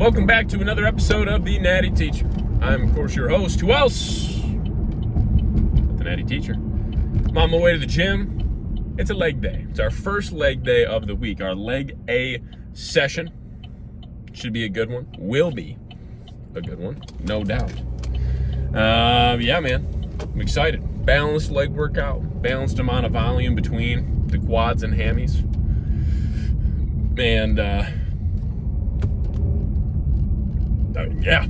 Welcome back to another episode of the Natty Teacher. I'm, of course, your host. Who else? The Natty Teacher. I'm on my way to the gym. It's a leg day. It's our first leg day of the week. Our leg A session. Should be a good one. Will be a good one, no doubt. Yeah, man. I'm excited. Balanced leg workout. Balanced amount of volume between the quads and hammies. And, yeah,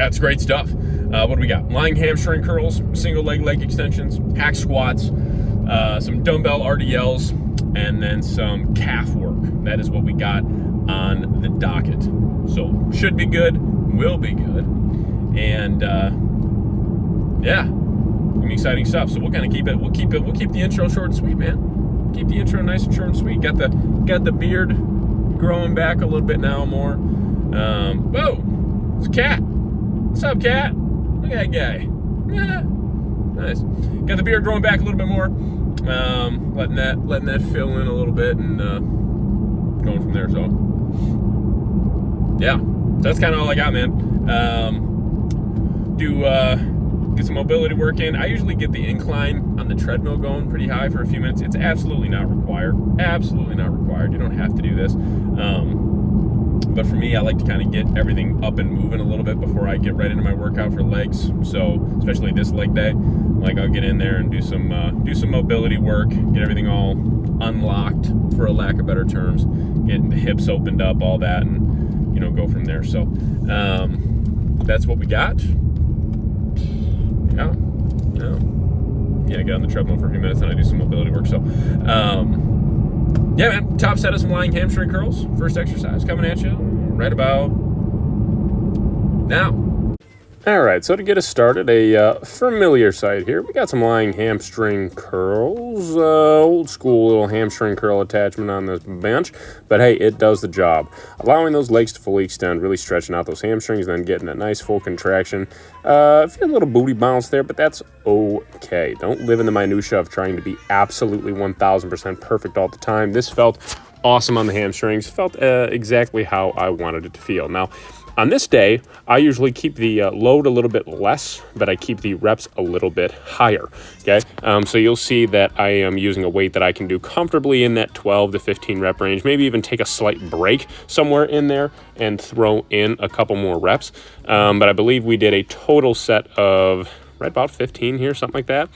it's great stuff. What do we got? Lying hamstring curls, single leg extensions, hack squats, some dumbbell RDLs, and then some calf work. That is what we got on the docket. So should be good, will be good, and yeah, gonna be exciting stuff. So we'll kind of keep the intro short and sweet, man. Keep the intro nice and short and sweet. Got the beard growing back a little bit now more. Whoa. It's a cat. What's up, cat? Look at that guy. Yeah. Nice. Got the beard growing back a little bit more. Letting that fill in a little bit and going from there. So yeah, that's kind of all I got, man. Get some mobility work in. I usually get the incline on the treadmill going pretty high for a few minutes. It's absolutely not required. Absolutely not required. You don't have to do this. But for me, I like to kind of get everything up and moving a little bit before I get right into my workout for legs. So, especially this leg day, like I'll get in there and do some mobility work, get everything all unlocked, for a lack of better terms, getting the hips opened up, all that, and go from there. So, that's what we got. Yeah, get on the treadmill for a few minutes and I do some mobility work. So, yeah, man, top set of some lying hamstring curls. First exercise coming at you right about now. All right, so to get us started, a familiar sight here. We got some lying hamstring curls, old school little hamstring curl attachment on this bench, but hey, it does the job. Allowing those legs to fully extend, really stretching out those hamstrings, then getting a nice full contraction. Feel a little booty bounce there, but that's okay. Don't live in the minutia of trying to be absolutely 1000% perfect all the time. This felt awesome on the hamstrings, felt exactly how I wanted it to feel. Now, on this day, I usually keep the load a little bit less, but I keep the reps a little bit higher, okay? So you'll see that I am using a weight that I can do comfortably in that 12 to 15 rep range, maybe even take a slight break somewhere in there and throw in a couple more reps. But I believe we did a total set of right about 15 here, something like that.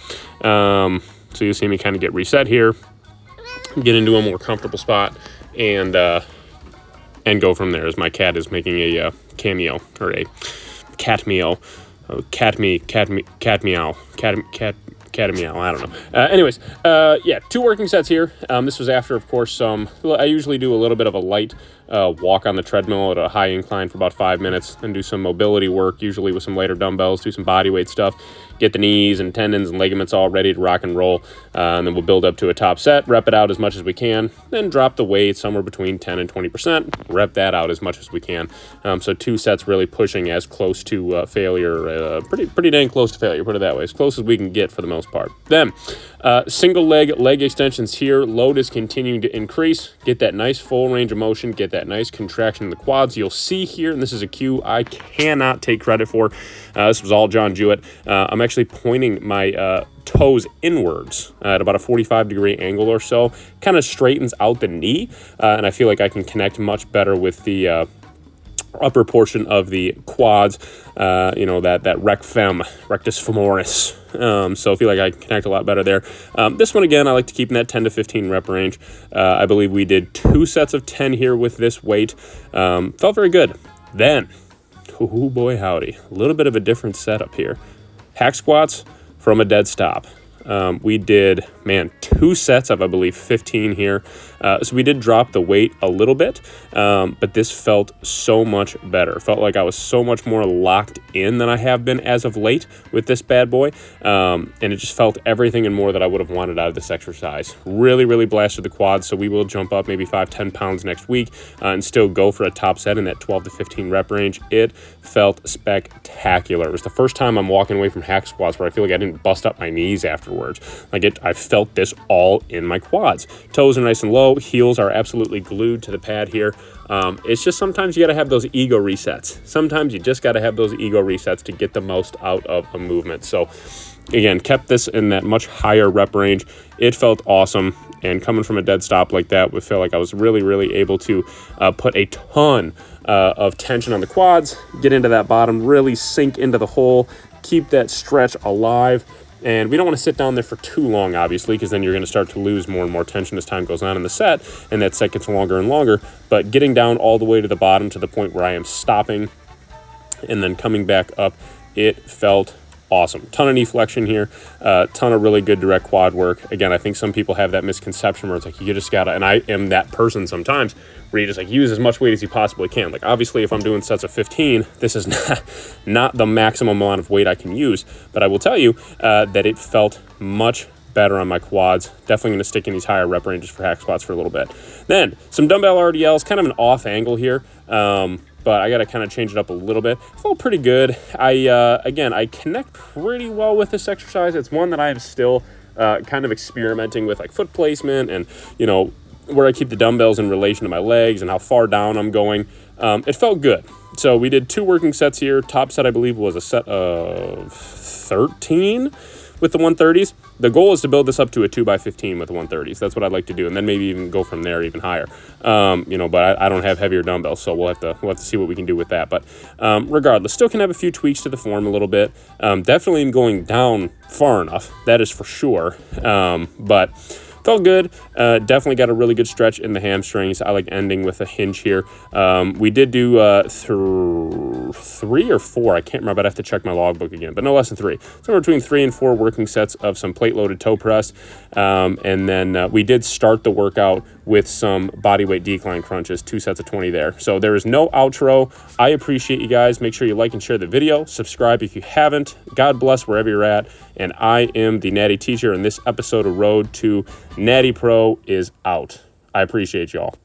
So you'll see me kind of get reset here, get into a more comfortable spot, and go from there as my cat is making a cameo or a cat meow, cat meow, I don't know. Anyways, yeah, 2 working sets here. This was after, of course, I usually do a little bit of a light walk on the treadmill at a high incline for about 5 minutes and do some mobility work, usually with some lighter dumbbells, do some body weight stuff, get the knees and tendons and ligaments all ready to rock and roll. And then we'll build up to a top set, rep it out as much as we can, then drop the weight somewhere between 10 and 20%, rep that out as much as we can. So 2 sets really pushing as close to failure, pretty dang close to failure, put it that way, as close as we can get for the most part. Then, single leg extensions here, load is continuing to increase, get that nice full range of motion, get that nice contraction in the quads. You'll see here, and this is a cue I cannot take credit for, this was all John Jewett. I'm actually pointing my toes inwards at about a 45-degree angle or so, kind of straightens out the knee, and I feel like I can connect much better with the upper portion of the quads, that rectus femoris. So I feel like I can connect a lot better there. This one, again, I like to keep in that 10 to 15 rep range. I believe we did 2 sets of 10 here with this weight. Felt very good. Then, oh boy howdy, a little bit of a different setup here. Hack squats from a dead stop. We did, 2 sets of, I believe, 15 here. So we did drop the weight a little bit, but this felt so much better. Felt like I was so much more locked in than I have been as of late with this bad boy. And it just felt everything and more that I would have wanted out of this exercise. Really, really blasted the quads. So we will jump up maybe 5-10 pounds next week and still go for a top set in that 12 to 15 rep range. It felt spectacular. It was the first time I'm walking away from hack squats where I feel like I didn't bust up my knees afterwards. afterwards. I felt this all in my quads. Toes are nice and low. Heels are absolutely glued to the pad here. It's just sometimes you got to have those ego resets. Sometimes you just got to have those ego resets to get the most out of a movement. So again, kept this in that much higher rep range. It felt awesome. And coming from a dead stop like that, we felt like I was really, really able to put a ton of tension on the quads, get into that bottom, really sink into the hole, keep that stretch alive. And we don't want to sit down there for too long, obviously, because then you're going to start to lose more and more tension as time goes on in the set, and that set gets longer and longer. But getting down all the way to the bottom to the point where I am stopping and then coming back up, it felt awesome. Ton of knee flexion here, ton of really good direct quad work. Again, I think some people have that misconception where it's like you just gotta, and I am that person sometimes, where you just like use as much weight as you possibly can. Like obviously if I'm doing sets of 15, this is not the maximum amount of weight I can use, but I will tell you that it felt much better on my quads. Definitely going to stick in these higher rep ranges for hack squats for a little bit. Then some dumbbell RDLs, kind of an off angle here. But I got to kind of change it up a little bit. Felt pretty good. I connect pretty well with this exercise. It's one that I am still kind of experimenting with, like foot placement and, you know, where I keep the dumbbells in relation to my legs and how far down I'm going. It felt good. So we did 2 working sets here. Top set, I believe, was a set of 13 with the 130s. The goal is to build this up to a 2x15 with the 130s. That's what I'd like to do, and then maybe even go from there even higher. But I don't have heavier dumbbells, so we'll have to see what we can do with that. But regardless, still can have a few tweaks to the form a little bit. Definitely going down far enough, that is for sure. But felt good. Definitely got a really good stretch in the hamstrings. I like ending with a hinge here. We did do 3 or 4. I can't remember. I'd have to check my logbook again, but no less than 3. Somewhere between 3 and 4 working sets of some plate-loaded toe press. And then we did start the workout with some bodyweight decline crunches, 2 sets of 20 there. So there is no outro. I appreciate you guys. Make sure you like and share the video. Subscribe if you haven't. God bless wherever you're at. And I am the Natty Teacher, and this episode of Road to Natty Pro is out. I appreciate y'all.